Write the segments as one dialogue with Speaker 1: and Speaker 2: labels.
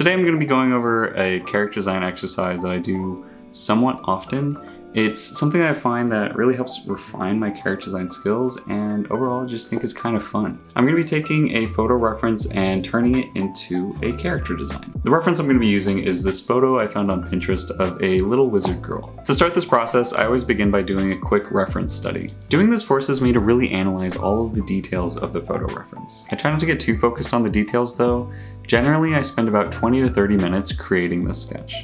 Speaker 1: Today I'm going to be going over a character design exercise that I do somewhat often. It's something that I find that really helps refine my character design skills and overall I just think it's kind of fun. I'm going to be taking a photo reference and turning it into a character design. The reference I'm going to be using is this photo I found on Pinterest of a little wizard girl. To start this process, I always begin by doing a quick reference study. Doing this forces me to really analyze all of the details of the photo reference. I try not to get too focused on the details though. Generally, I spend about 20 to 30 minutes creating this sketch.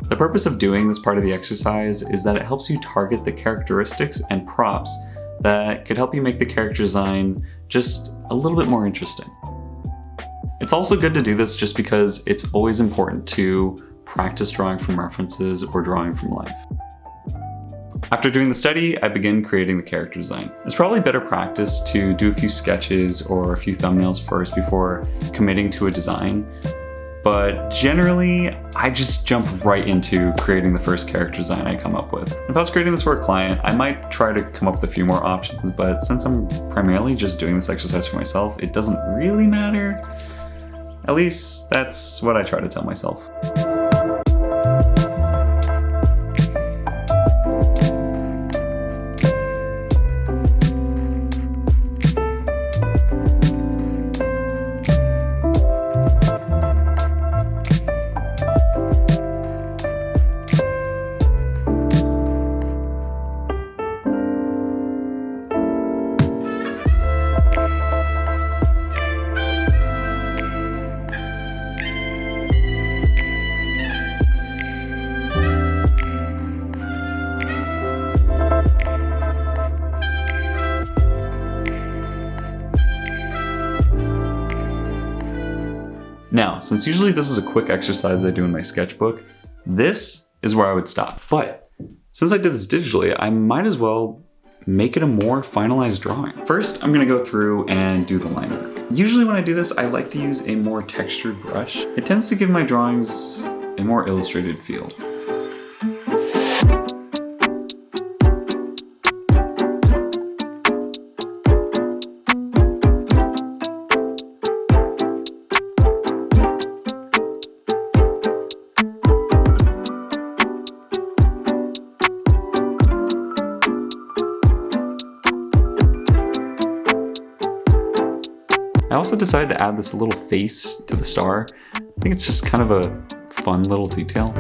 Speaker 1: The purpose of doing this part of the exercise is that it helps you target the characteristics and props that could help you make the character design just a little bit more interesting. It's also good to do this just because it's always important to practice drawing from references or drawing from life. After doing the study, I begin creating the character design. It's probably better practice to do a few sketches or a few thumbnails first before committing to a design. But generally, I just jump right into creating the first character design I come up with. If I was creating this for a client, I might try to come up with a few more options, but since I'm primarily just doing this exercise for myself, it doesn't really matter. At least that's what I try to tell myself. Now, since usually this is a quick exercise I do in my sketchbook, this is where I would stop. But since I did this digitally, I might as well make it a more finalized drawing. First, I'm gonna go through and do the line work. Usually when I do this, I like to use a more textured brush. It tends to give my drawings a more illustrated feel. I also decided to add this little face to the star. I think it's just kind of a fun little detail.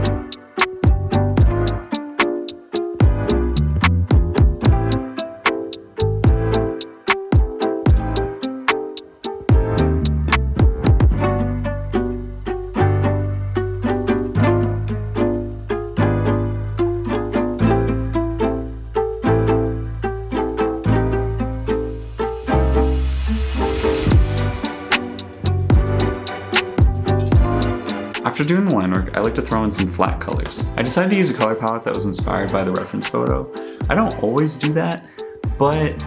Speaker 1: After doing the line work, I like to throw in some flat colors. I decided to use a color palette that was inspired by the reference photo. I don't always do that, but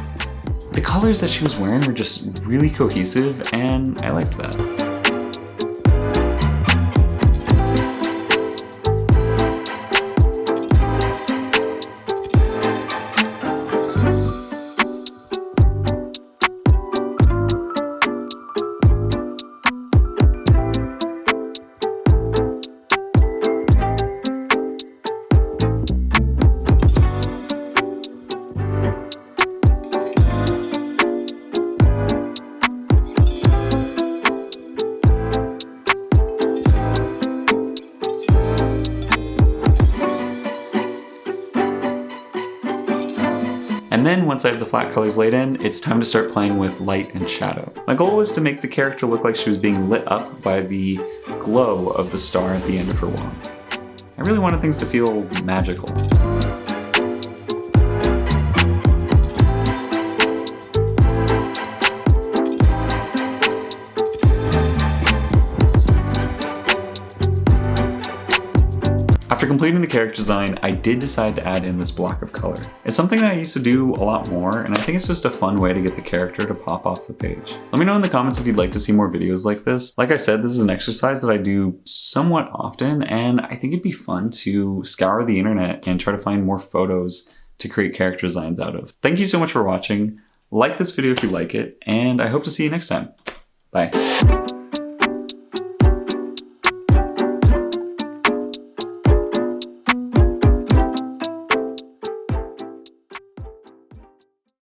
Speaker 1: the colors that she was wearing were just really cohesive and I liked that. And then once I have the flat colors laid in, it's time to start playing with light and shadow. My goal was to make the character look like she was being lit up by the glow of the star at the end of her wand. I really wanted things to feel magical. After completing the character design, I did decide to add in this block of color. It's something that I used to do a lot more, and I think it's just a fun way to get the character to pop off the page. Let me know in the comments if you'd like to see more videos like this. Like I said, this is an exercise that I do somewhat often, and I think it'd be fun to scour the internet and try to find more photos to create character designs out of. Thank you so much for watching. Like this video if you like it, and I hope to see you next time. Bye.